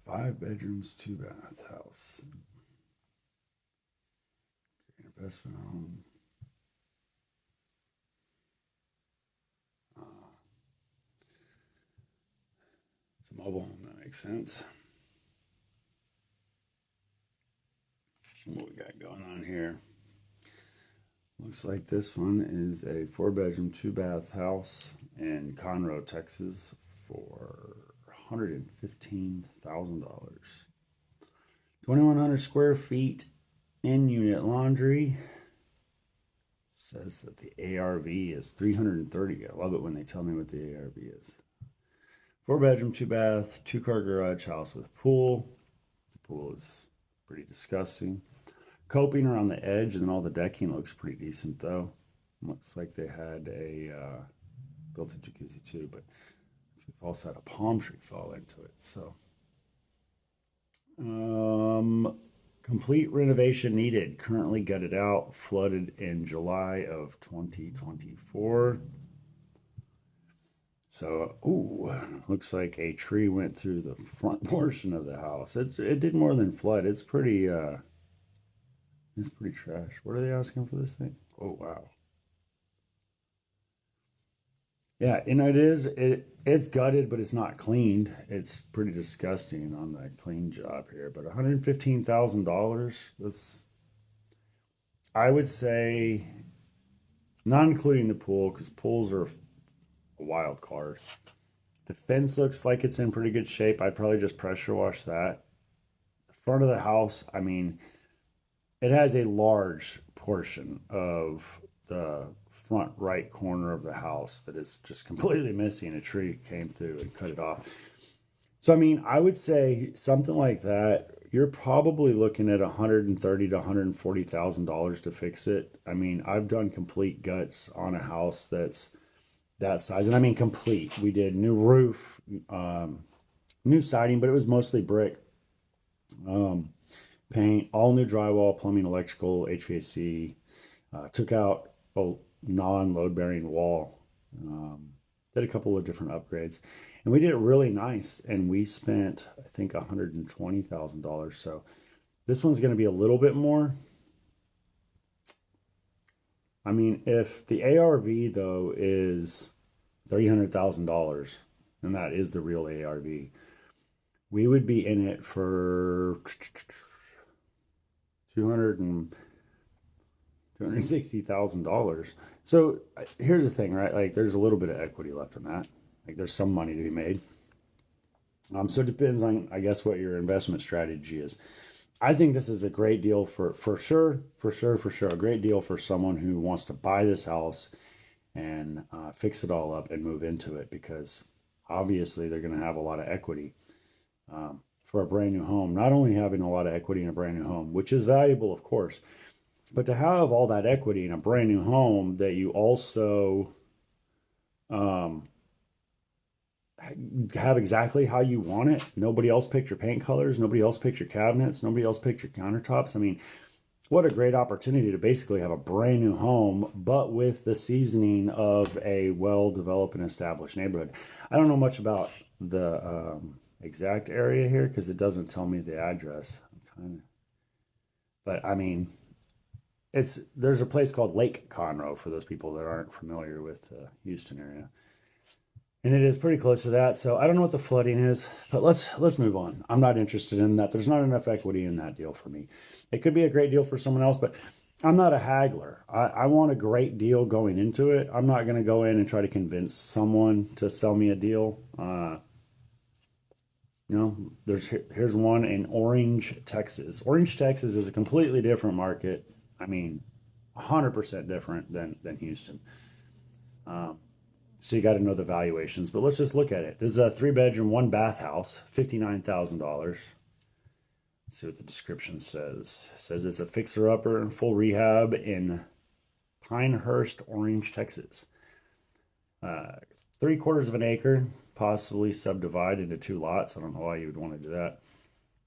5 bedrooms, 2 bath house. Great investment home. It's a mobile home, that makes sense. What we got going on here? Looks like this one is a 4 bedroom, 2 bath house in Conroe, Texas for $115,000. 2,100 square feet, in unit laundry. Says that the ARV is 330. I love it when they tell me what the ARV is. 4 bedroom, 2 bath, 2 car garage house with pool. The pool is pretty disgusting. Coping around the edge, and then all the decking looks pretty decent though. Looks like they had a built-in jacuzzi too, but they also had a palm tree fall into it. So complete renovation needed. Currently gutted out, flooded in July of 2024. So, looks like a tree went through the front portion of the house. It did more than flood. It's pretty trash. What are they asking for this thing? Oh, wow. Yeah, it's gutted, but it's not cleaned. It's pretty disgusting on the clean job here. But $115,000, I would say, not including the pool, because pools are a wild card. The fence looks like it's in pretty good shape. I'd probably just pressure wash that. The front of the house, I mean, it has a large portion of the front right corner of the house that is just completely missing. A tree came through and cut it off. So, I mean, I would say something like that, you're probably looking at $130,000 to $140,000 to fix it. I mean, I've done complete guts on a house that's that size, and I mean complete. We did new roof, new siding, but it was mostly brick. Paint, all new drywall, plumbing, electrical, HVAC. Took out a non-load bearing wall. Did a couple of different upgrades, and we did it really nice. And we spent, I think, $120,000. So this one's going to be a little bit more. I mean, if the ARV though is $300,000, and that is the real ARV, we would be in it for $260,000. So here's the thing, right? Like, there's a little bit of equity left in that. Like, there's some money to be made. So it depends on, I guess, what your investment strategy is. I think this is a great deal for sure. A great deal for someone who wants to buy this house and fix it all up and move into it, because obviously they're going to have a lot of equity for a brand new home. Not only having a lot of equity in a brand new home, which is valuable, of course, but to have all that equity in a brand new home that you also have exactly how you want it. Nobody else picked your paint colors. Nobody else picked your cabinets. Nobody else picked your countertops. I mean, what a great opportunity to basically have a brand new home, but with the seasoning of a well-developed and established neighborhood. I don't know much about the exact area here because it doesn't tell me the address. But I mean, there's a place called Lake Conroe for those people that aren't familiar with the Houston area. And it is pretty close to that. So I don't know what the flooding is, but let's move on. I'm not interested in that. There's not enough equity in that deal for me. It could be a great deal for someone else, but I'm not a haggler. I want a great deal going into it. I'm not going to go in and try to convince someone to sell me a deal. Here's one in Orange, Texas. Orange, Texas is a completely different market. I mean, 100% different than Houston. So you got to know the valuations, but let's just look at it. This is a 3 bedroom, 1 bath house, $59,000. Let's see what the description says. It says it's a fixer-upper and full rehab in Pinehurst, Orange, Texas. 3/4 of an acre, possibly subdivided into 2 lots. I don't know why you would want to do that.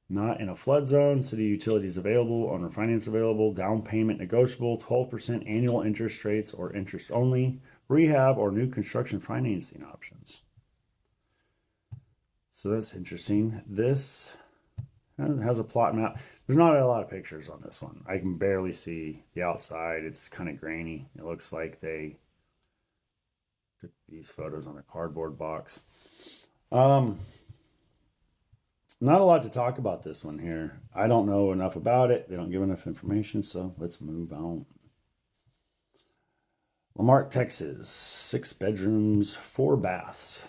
Not in a flood zone. City utilities available. Owner finance available. Down payment negotiable. 12% annual interest rates or interest only. Rehab or new construction financing options. So that's interesting. This It has a plot map. There's not a lot of pictures on this one. I can barely see the outside. It's kind of grainy. It looks like they took these photos on a cardboard box. Not a lot to talk about this one here. I don't know enough about it. They don't give enough information, so let's move on. Lamarck, Texas, 6 bedrooms, 4 baths.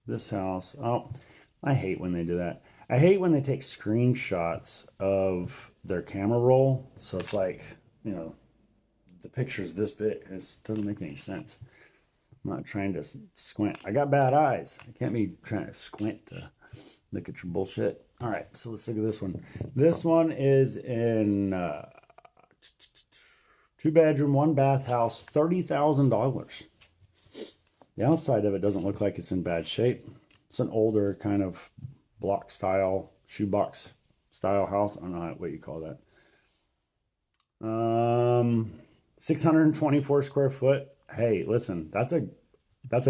This house, oh, I hate when they do that. I hate when they take screenshots of their camera roll. So it's like, you know, the picture's this big. It doesn't make any sense. I'm not trying to squint. I got bad eyes. I can't be trying to squint to look at your bullshit. All right, so let's look at this one. This one is in 2-bedroom, 1-bath house, $30,000. The outside of it doesn't look like it's in bad shape. It's an older kind of block style, shoebox style house. I don't know what you call that. 624 square foot. Hey, listen, that's a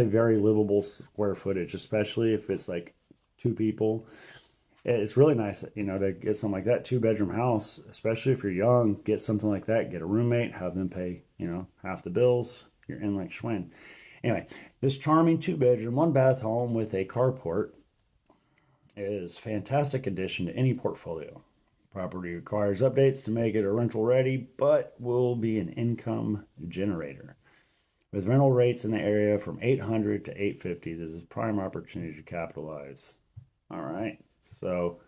very livable square footage, especially if it's like 2 people. It's really nice, you know, to get something like that, 2-bedroom house, especially if you're young, get something like that, get a roommate, have them pay, you know, half the bills. You're in like Schwinn. Anyway, this charming 2-bedroom, 1-bath home with a carport is a fantastic addition to any portfolio. Property requires updates to make it a rental ready, but will be an income generator. With rental rates in the area from $800 to $850, this is a prime opportunity to capitalize. All right, so,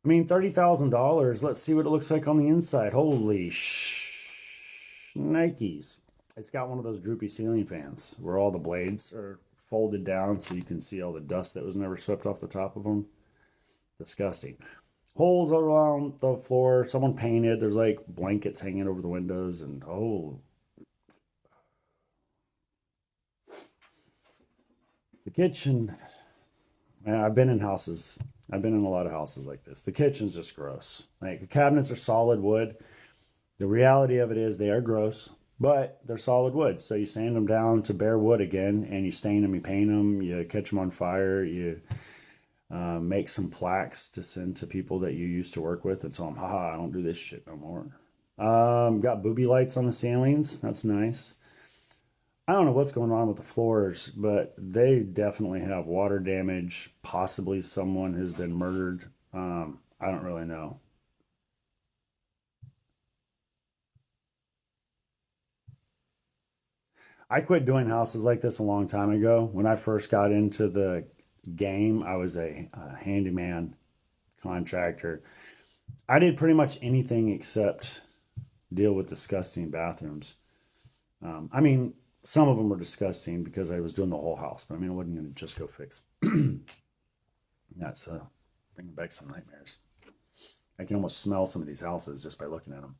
I mean, $30,000. Let's see what it looks like on the inside. Holy Nikes. It's got one of those droopy ceiling fans where all the blades are folded down so you can see all the dust that was never swept off the top of them. Disgusting. Holes around the floor. Someone painted. There's like blankets hanging over the windows, and oh. The kitchen, I've been in houses. I've been in a lot of houses like this. The kitchen's just gross. Like, the cabinets are solid wood. The reality of it is they are gross, but they're solid wood. So you sand them down to bare wood again, and you stain them, you paint them, you catch them on fire, you make some plaques to send to people that you used to work with and tell them, haha, I don't do this shit no more. Got booby lights on the ceilings. That's nice. I don't know what's going on with the floors, but they definitely have water damage. Possibly someone has been murdered. I don't really know. I quit doing houses like this a long time ago. When I first got into the game, I was a handyman contractor. I did pretty much anything except deal with disgusting bathrooms. I mean, some of them were disgusting because I was doing the whole house, but I mean, I wasn't going to just go fix. That's bringing back some nightmares. I can almost smell some of these houses just by looking at them.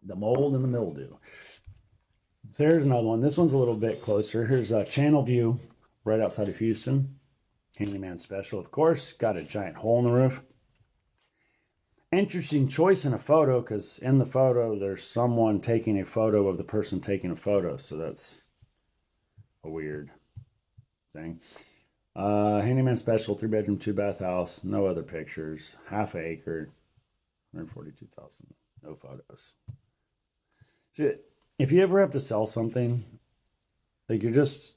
The mold and the mildew. So here's another one. This one's a little bit closer. Here's a Channel View right outside of Houston. Handyman special, of course. Got a giant hole in the roof. Interesting choice in a photo, because in the photo there's someone taking a photo of the person taking a photo, so that's a weird thing. Handyman special, 3-bedroom, 2-bath house, no other pictures, half an acre, 142,000, no photos. See, if you ever have to sell something, like you're just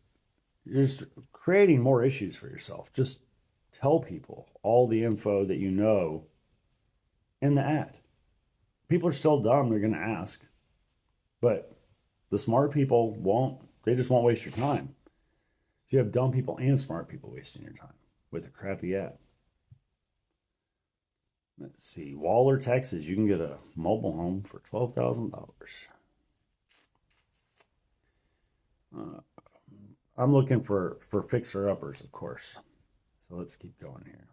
creating more issues for yourself. Just tell people all the info that you know in the ad. People are still dumb. They're going to ask. But the smart people won't. They just won't waste your time. So you have dumb people and smart people wasting your time with a crappy ad. Let's see. Waller, Texas. You can get a mobile home for $12,000. I'm looking for fixer-uppers, of course. So let's keep going here.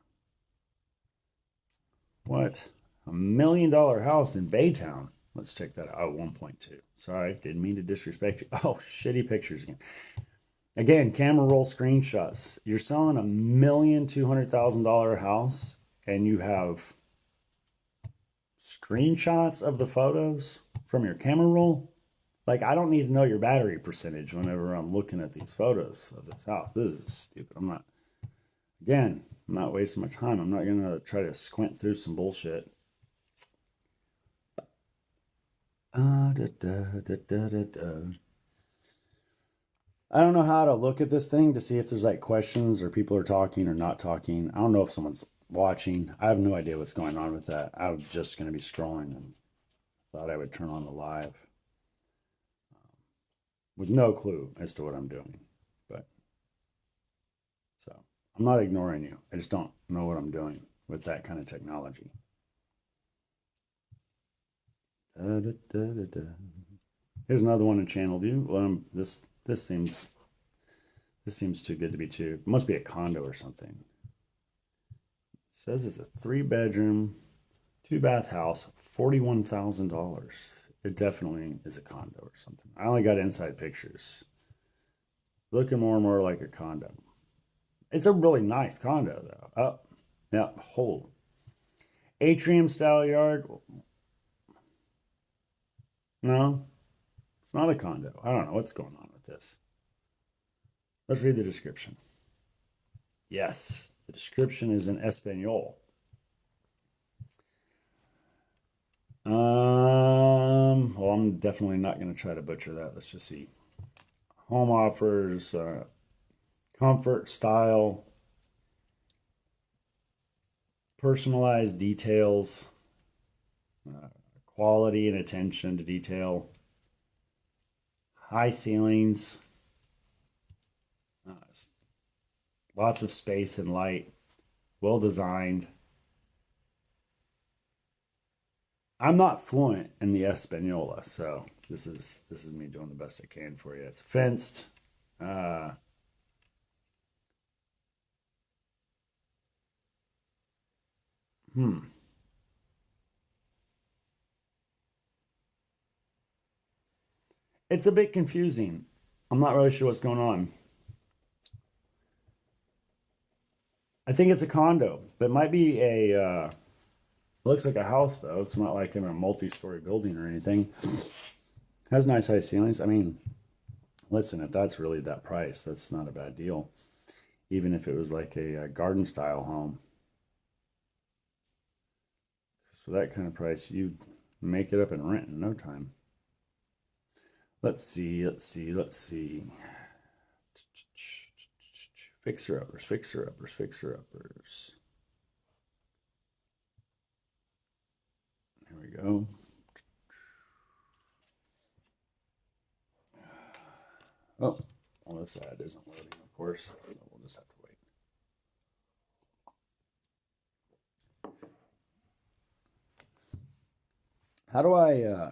What? $1 million house in Baytown. Let's check that out. Oh, 1.2. Sorry, didn't mean to disrespect you. Oh, shitty pictures again. Again, camera roll screenshots. You're selling $1,200,000 house, and you have screenshots of the photos from your camera roll. Like, I don't need to know your battery percentage whenever I'm looking at these photos of this house. This is stupid. I'm not Again, I'm not wasting my time. I'm not going to try to squint through some bullshit. I don't know how to look at this thing to see if there's like questions or people are talking or not talking. I don't know if someone's watching. I have no idea what's going on with that. I was just going to be scrolling and thought I would turn on the live with no clue as to what I'm doing. But so I'm not ignoring you. I just don't know what I'm doing with that kind of technology. Here's another one in channel view. Well, this seems too good to be true. It must be a condo or something. It says it's a 3-bedroom, 2-bath house, $41,000. It definitely is a condo or something. I only got inside pictures. Looking more and more like a condo. It's a really nice condo though. Oh, yeah, whole atrium style yard. No, it's not a condo. I don't know what's going on with this. Let's read the description. Yes, the description is in Espanol. Well, I'm definitely not going to try to butcher that. Let's just see. Home offers comfort, style, personalized details, quality and attention to detail, high ceilings, lots of space and light, well designed. I'm not fluent in the Española, so this is me doing the best I can for you. It's fenced. It's a bit confusing. I'm not really sure what's going on. I think it's a condo, but it might be a, looks like a house though. It's not like in a multi-story building or anything. Has nice high ceilings. I mean, listen, if that's really that price, that's not a bad deal. Even if it was like a garden style home. Because for that kind of price, you make it up and rent in no time. Let's see. Fixer-uppers. There we go. Oh, well, this ad isn't loading, of course, so we'll just have to wait. How do I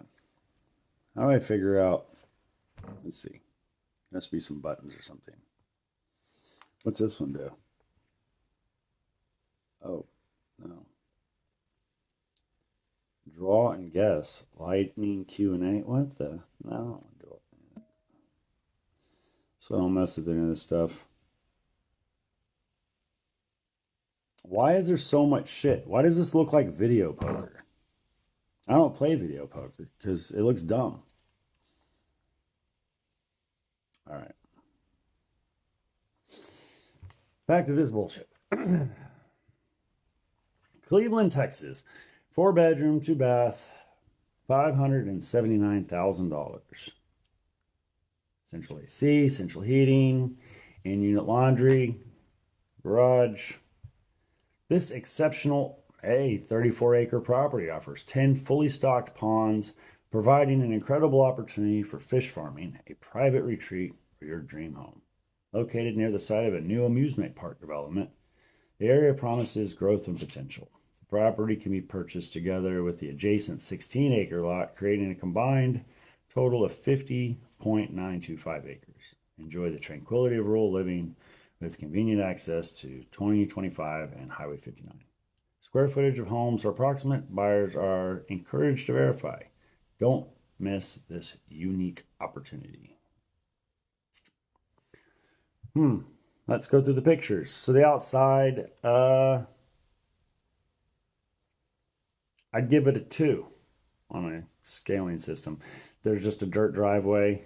figure out? Let's see. Must be some buttons or something. What's this one do? Oh, no. Draw and guess. Lightning Q&A. What the? No, I don't want to do it. So I don't mess with any of this stuff. Why is there so much shit? Why does this look like video poker? I don't play video poker because it looks dumb. All right. Back to this bullshit. Cleveland, Texas. 4-bedroom, 2-bath, $579,000. Central AC, central heating, in-unit laundry, garage. This exceptional 34-acre property offers 10 fully stocked ponds, providing an incredible opportunity for fish farming, a private retreat, or your dream home. Located near the site of a new amusement park development, the area promises growth and potential. The property can be purchased together with the adjacent 16-acre lot, creating a combined total of 50.925 acres. Enjoy the tranquility of rural living with convenient access to 2025 and Highway 59. Square footage of homes are approximate. Buyers are encouraged to verify. Don't miss this unique opportunity. Let's go through the pictures. So the outside, I'd give it a 2 on a scaling system. There's just a dirt driveway,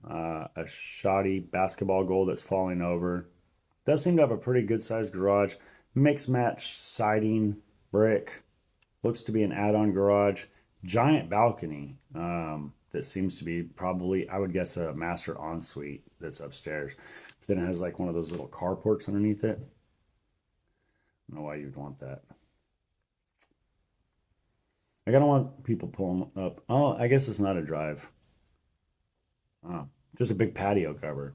a shoddy basketball goal that's falling over. Does seem to have a pretty good sized garage. Mix match siding, brick. Looks to be an add-on garage. Giant balcony. That seems to be probably, I would guess, a master ensuite that's upstairs. But then it has like one of those little carports underneath it. I don't know why you'd want that. I don't want people pulling up. Oh, I guess it's not a drive. Oh, just a big patio cover.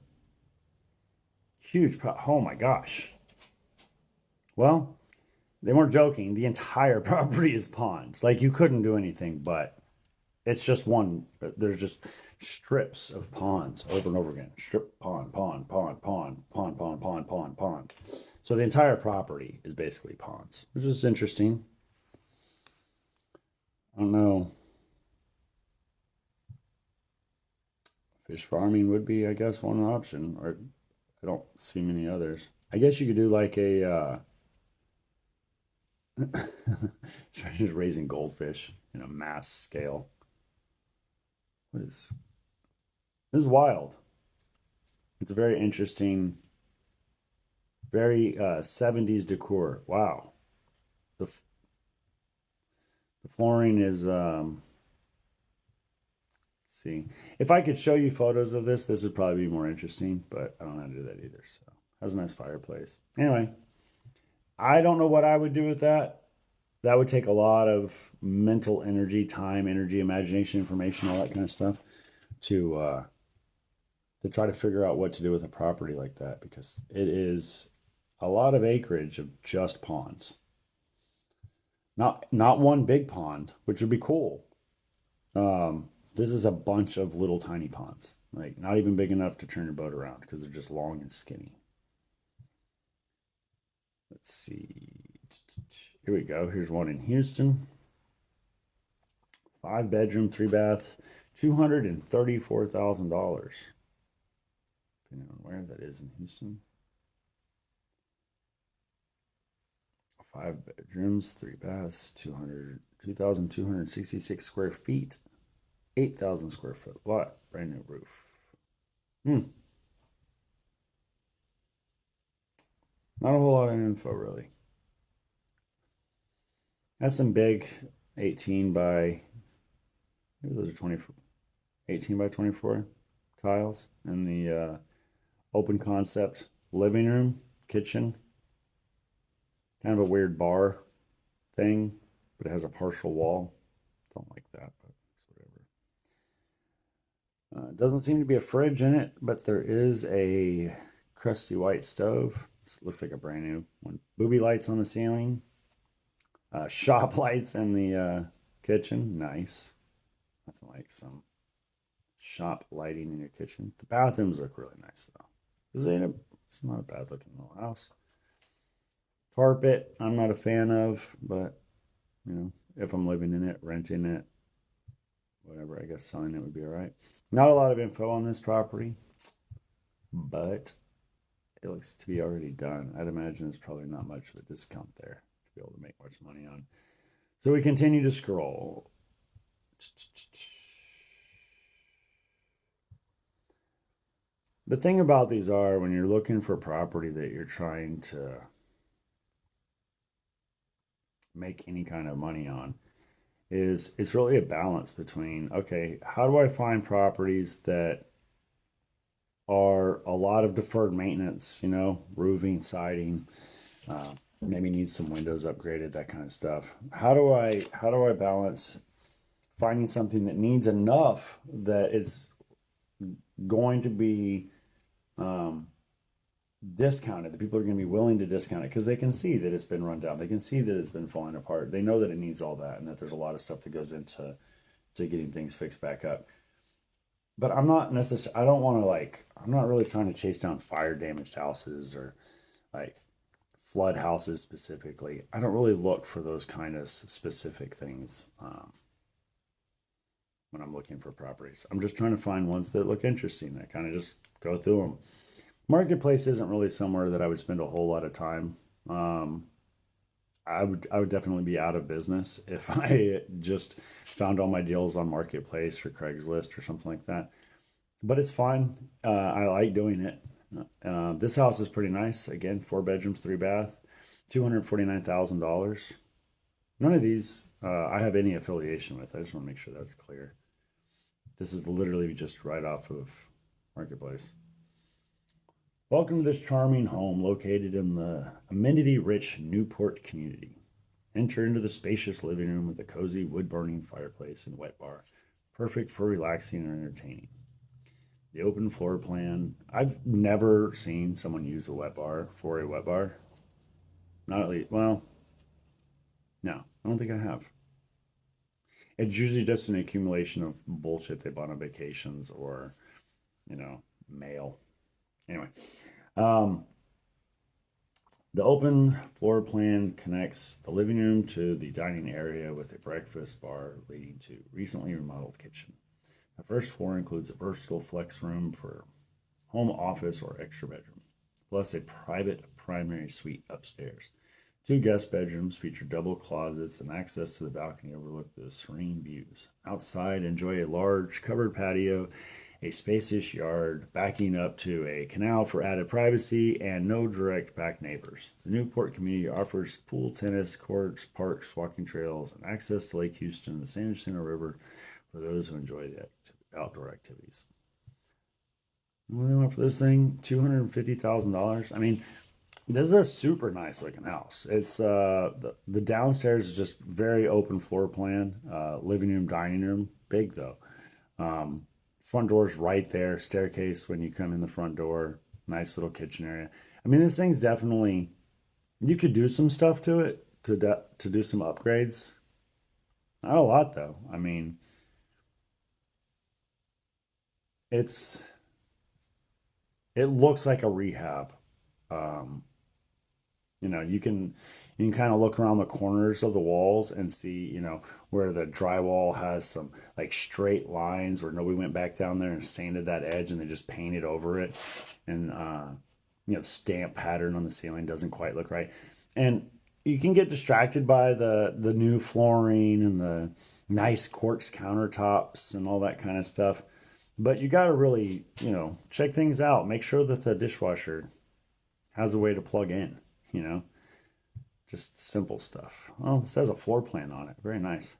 Huge. Oh my gosh. Well, they weren't joking. The entire property is ponds. Like you couldn't do anything but it's just one. There's just strips of ponds over and over again. Strip, pond, pond, pond, pond, pond, pond, pond, pond, pond. So the entire property is basically ponds, which is interesting. I don't know. Fish farming would be, I guess, one option, or I don't see many others. I guess you could do like a so just raising goldfish in a mass scale. What is this is wild. It's a very interesting, very 70s decor. Wow. The flooring is see. If I could show you photos of this would probably be more interesting, but I don't know how to do that either. So has a nice fireplace. Anyway, I don't know what I would do with that. That would take a lot of mental energy, time, energy, imagination, information, all that kind of stuff to try to figure out what to do with a property like that, because it is a lot of acreage of just ponds. Not one big pond, which would be cool. This is a bunch of little tiny ponds, like not even big enough to turn your boat around because they're just long and skinny. Let's see. Here we go. Here's one in Houston. 5-bedroom, 3-bath, $234,000. Depending on where that is in Houston. 5 bedrooms, 3 baths, 2,266 square feet, 8,000 square foot lot, brand new roof. Not a whole lot of info, really. That's some big 18 by, maybe those are 24, 18 by 24 tiles. And the open concept living room, kitchen. Kind of a weird bar thing, but it has a partial wall. Don't like that, but it's whatever. Doesn't seem to be a fridge in it, but there is a crusty white stove. This looks like a brand new one. Booby lights on the ceiling. Shop lights in the kitchen. Nice. Nothing like some shop lighting in your kitchen. The bathrooms look really nice, though. It's not a bad looking little house. Carpet, I'm not a fan of, but, you know, if I'm living in it, renting it, whatever, I guess selling it would be all right. Not a lot of info on this property, but it looks to be already done. I'd imagine there's probably not much of a discount there to be able to make much money on. So we continue to scroll. The thing about these are, when you're looking for property that you're trying to make any kind of money on, is it's really a balance between, okay, how do I find properties that are a lot of deferred maintenance, you know, roofing, siding, maybe needs some windows upgraded, that kind of stuff. How do I balance finding something that needs enough that it's going to be discounted, that people are going to be willing to discount it because they can see that it's been run down, they can see that it's been falling apart, they know that it needs all that, and that there's a lot of stuff that goes into getting things fixed back up. But I'm not necessarily, I don't want to, like, I'm not really trying to chase down fire damaged houses or like flood houses specifically. I don't really look for those kind of specific things when I'm looking for properties. I'm just trying to find ones that look interesting. I kind of just go through them. Marketplace isn't really somewhere that I would spend a whole lot of time. I would definitely be out of business if I just found all my deals on Marketplace or Craigslist or something like that. But it's fun. I like doing it. This house is pretty nice. Again, 4 bedrooms, 3 bath, $249,000. None of these I have any affiliation with. I just want to make sure that's clear. This is literally just right off of Marketplace. Welcome to this charming home located in the amenity-rich Newport community. Enter into the spacious living room with a cozy wood-burning fireplace and wet bar, perfect for relaxing and entertaining. The open floor plan. I've never seen someone use a wet bar for a wet bar. Not at least, well, no, I don't think I have. It's usually just an accumulation of bullshit they bought on vacations or, mail. Anyway, the open floor plan connects the living room to the dining area with a breakfast bar leading to recently remodeled kitchen. The first floor includes a versatile flex room for home office or extra bedroom, plus a private primary suite upstairs. 2 guest bedrooms feature double closets and access to the balcony overlook the serene views. Outside, enjoy a large covered patio, a spacious yard backing up to a canal for added privacy, and no direct back neighbors. The Newport community offers pool, tennis courts, parks, walking trails, and access to Lake Houston and the San Jacinto River for those who enjoy the outdoor activities. What do they want for this thing? $250,000. I mean, this is a super nice looking house. It's the downstairs is just very open floor plan, living room, dining room, big though. Front door's right there, staircase when you come in the front door, nice little kitchen area. I mean, this thing's definitely, you could do some stuff to it to do some upgrades. Not a lot though. I mean, it looks like a rehab. You can kind of look around the corners of the walls and see, where the drywall has some like straight lines where nobody went back down there and sanded that edge and they just painted over it. And, the stamp pattern on the ceiling doesn't quite look right. And you can get distracted by the new flooring and the nice quartz countertops and all that kind of stuff. But you got to really, check things out. Make sure that the dishwasher has a way to plug in, just simple stuff. Oh, it says a floor plan on it. Very nice.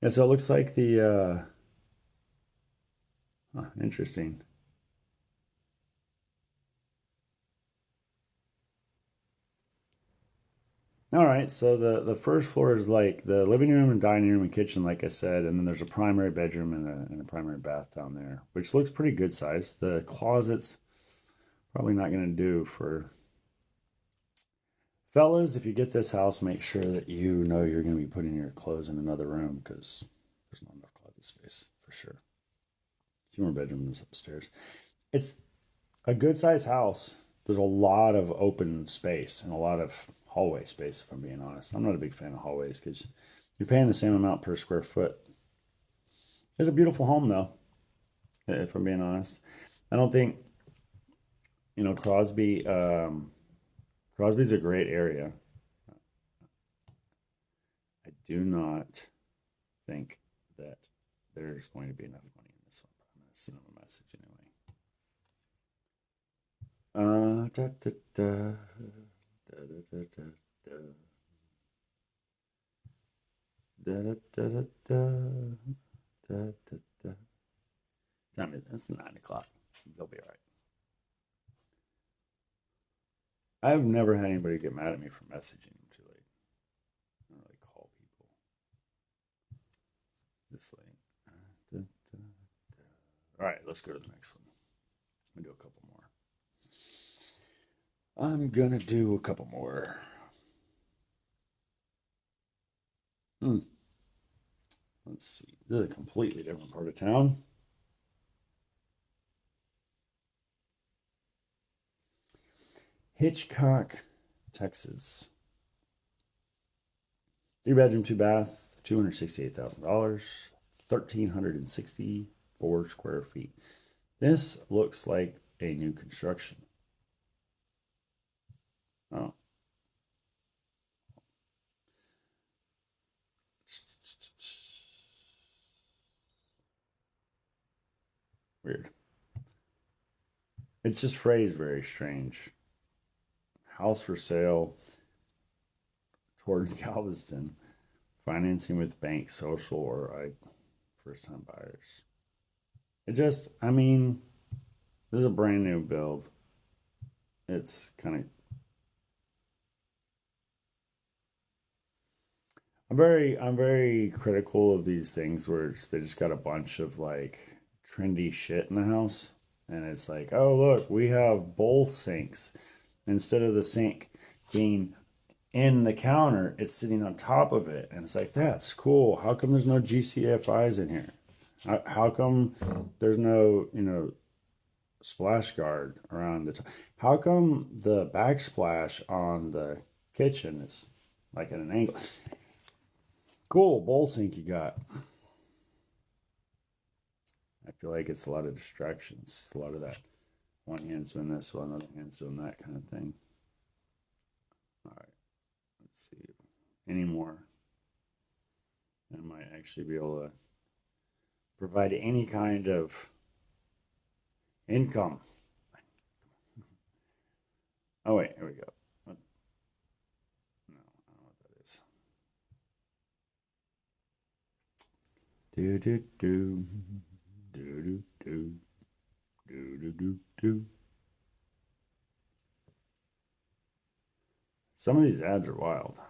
Yeah, so it looks like interesting. All right, so the first floor is like the living room and dining room and kitchen, like I said, and then there's a primary bedroom and a primary bath down there, which looks pretty good size. The closets probably not going to do for fellas. If you get this house, make sure that you know you're going to be putting your clothes in another room because there's not enough closet space for sure. 2 more bedrooms upstairs. It's a good size house. There's a lot of open space and a lot of hallway space, if I'm being honest. I'm not a big fan of hallways because you're paying the same amount per square foot. It's a beautiful home though, if I'm being honest. I don't think, Crosby, Crosby's a great area. I do not think that there's going to be enough money in this one. I'm going to send him a message anyway. Da, da, da. Da, da, da, da. Da, da, da, da, da. Da, da, da. Time is, it's 9 o'clock. They'll be all right. I've never had anybody get mad at me for messaging them too late. I don't really call people this late. Da, da, da. All right, let's go to the next one. I'm gonna do a couple more. Let's see. This is a completely different part of town. Hitchcock, Texas. 3 bedroom, 2 bath, $268,000, 1,364 square feet. This looks like a new construction. Oh. Weird. It's just phrased very strange. House for sale towards Galveston. Financing with bank, social, or first time buyers. It just, I mean, this is a brand new build. It's kind of, I'm very critical of these things where they just got a bunch of like trendy shit in the house, and it's like, oh look, we have bowl sinks instead of the sink being in the counter, it's sitting on top of it, and it's like that's cool. How come there's no GCFIs in here? How come there's no splash guard around the top? How come the backsplash on the kitchen is like at an angle? Cool bowl sink you got. I feel like it's a lot of distractions. It's a lot of that. One hand's doing this, while another hand's doing that kind of thing. All right, let's see. Any more? I might actually be able to provide any kind of income. Oh wait, here we go. What? No, I don't know what that is. Do do do do do do do do do do. Some of these ads are wild.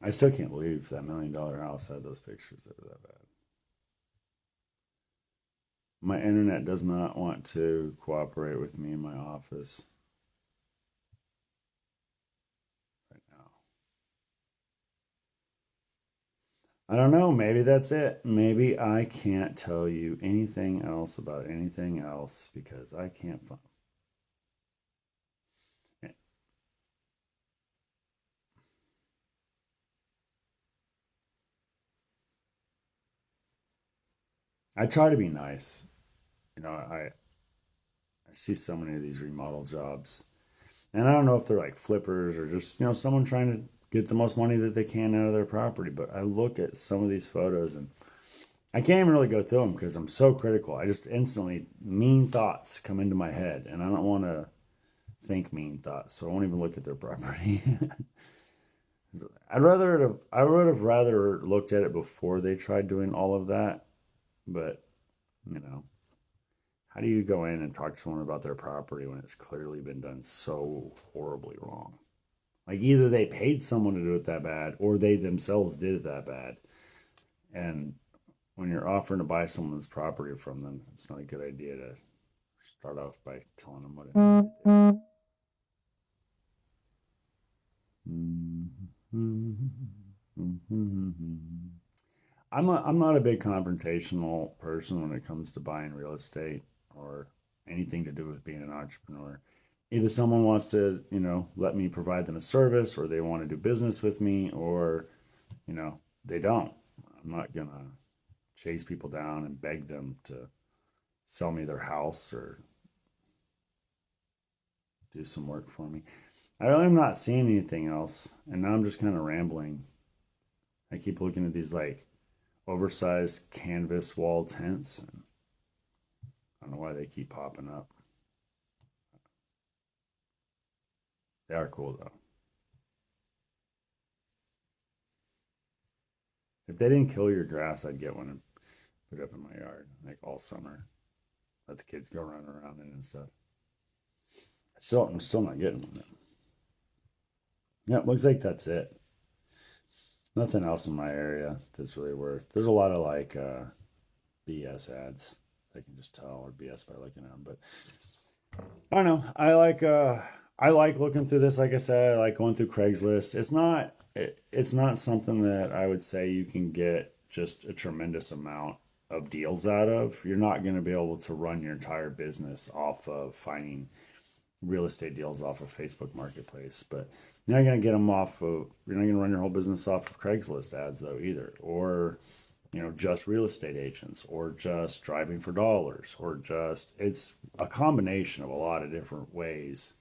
I still can't believe that $1 million house had those pictures that were that bad. My internet does not want to cooperate with me in my office right now. I don't know. Maybe that's it. Maybe I can't tell you anything else about anything else because I can't find. I try to be nice. I see so many of these remodel jobs, and I don't know if they're like flippers or just someone trying to get the most money that they can out of their property. But I look at some of these photos and I can't even really go through them because I'm so critical. I just instantly mean thoughts come into my head, and I don't want to think mean thoughts, so I won't even look at their property. I would have rather looked at it before they tried doing all of that, but you know, how do you go in and talk to someone about their property when it's clearly been done so horribly wrong? Like either they paid someone to do it that bad or they themselves did it that bad. And when you're offering to buy someone's property from them, it's not a good idea to start off by telling them what it is. I'm not a big confrontational person when it comes to buying real estate or anything to do with being an entrepreneur. Either someone wants to, let me provide them a service, or they want to do business with me, or, they don't. I'm not gonna chase people down and beg them to sell me their house or do some work for me. I really am not seeing anything else, and now I'm just kind of rambling. I keep looking at these like oversized canvas wall tents, and I don't know why they keep popping up. They are cool though. If they didn't kill your grass, I'd get one and put it up in my yard like all summer. Let the kids go running around it and stuff. I'm still not getting one. Yeah, it looks like that's it. Nothing else in my area that's really worth. There's a lot of like BS ads. I can just tell, or BS by looking at them. But I don't know. I like looking through this. Like I said, I like going through Craigslist. It's not something that I would say you can get just a tremendous amount of deals out of. You're not going to be able to run your entire business off of finding real estate deals off of Facebook Marketplace, but you're not going to get them off of, you're not going to run your whole business off of Craigslist ads though either, or just real estate agents, or just driving for dollars, or just, it's a combination of a lot of different ways.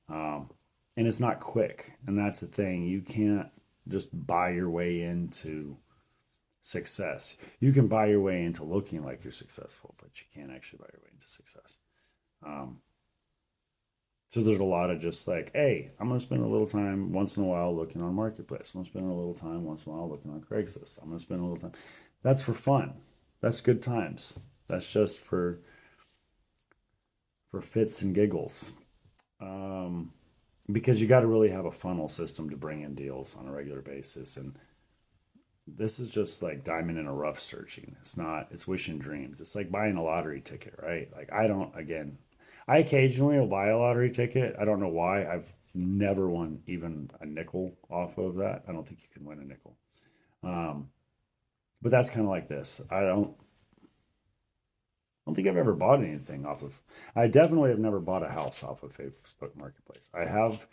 And it's not quick, and that's the thing. You can't just buy your way into success. You can buy your way into looking like you're successful, but you can't actually buy your way into success. So there's a lot of just like, hey, I'm going to spend a little time once in a while looking on Marketplace. I'm going to spend a little time once in a while looking on Craigslist. I'm going to spend a little time. That's for fun. That's good times. That's just for fits and giggles. Because you got to really have a funnel system to bring in deals on a regular basis. And this is just like diamond in a rough searching. It's wishing dreams. It's like buying a lottery ticket, right? Like I occasionally will buy a lottery ticket. I don't know why. I've never won even a nickel off of that. I don't think you can win a nickel. But that's kind of like this. I don't think I've ever bought anything off of. I definitely have never bought a house off of Facebook Marketplace. I have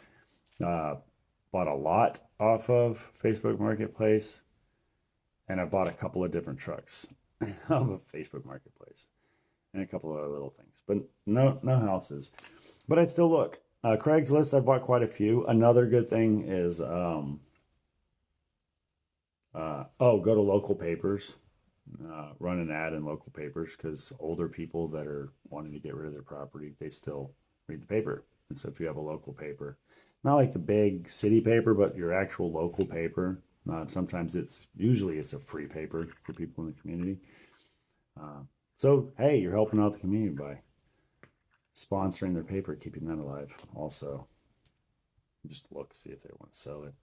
bought a lot off of Facebook Marketplace, and I've bought a couple of different trucks off of Facebook Marketplace, and a couple of other little things, but no houses. But I still look. Craigslist, I've bought quite a few. Another good thing is go to local papers. Run an ad in local papers, because older people that are wanting to get rid of their property, they still read the paper. And so if you have a local paper, not like the big city paper, but your actual local paper, sometimes usually it's a free paper for people in the community. So hey, you're helping out the community by sponsoring their paper, keeping that alive. Also, just look, see if they want to sell it.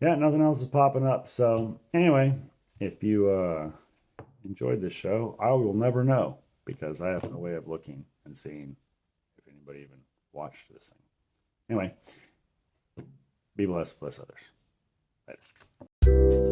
Yeah, nothing else is popping up. So anyway, if you enjoyed this show, I will never know, because I have no way of looking and seeing if anybody even watched this thing. Anyway, be blessed, bless others. Later.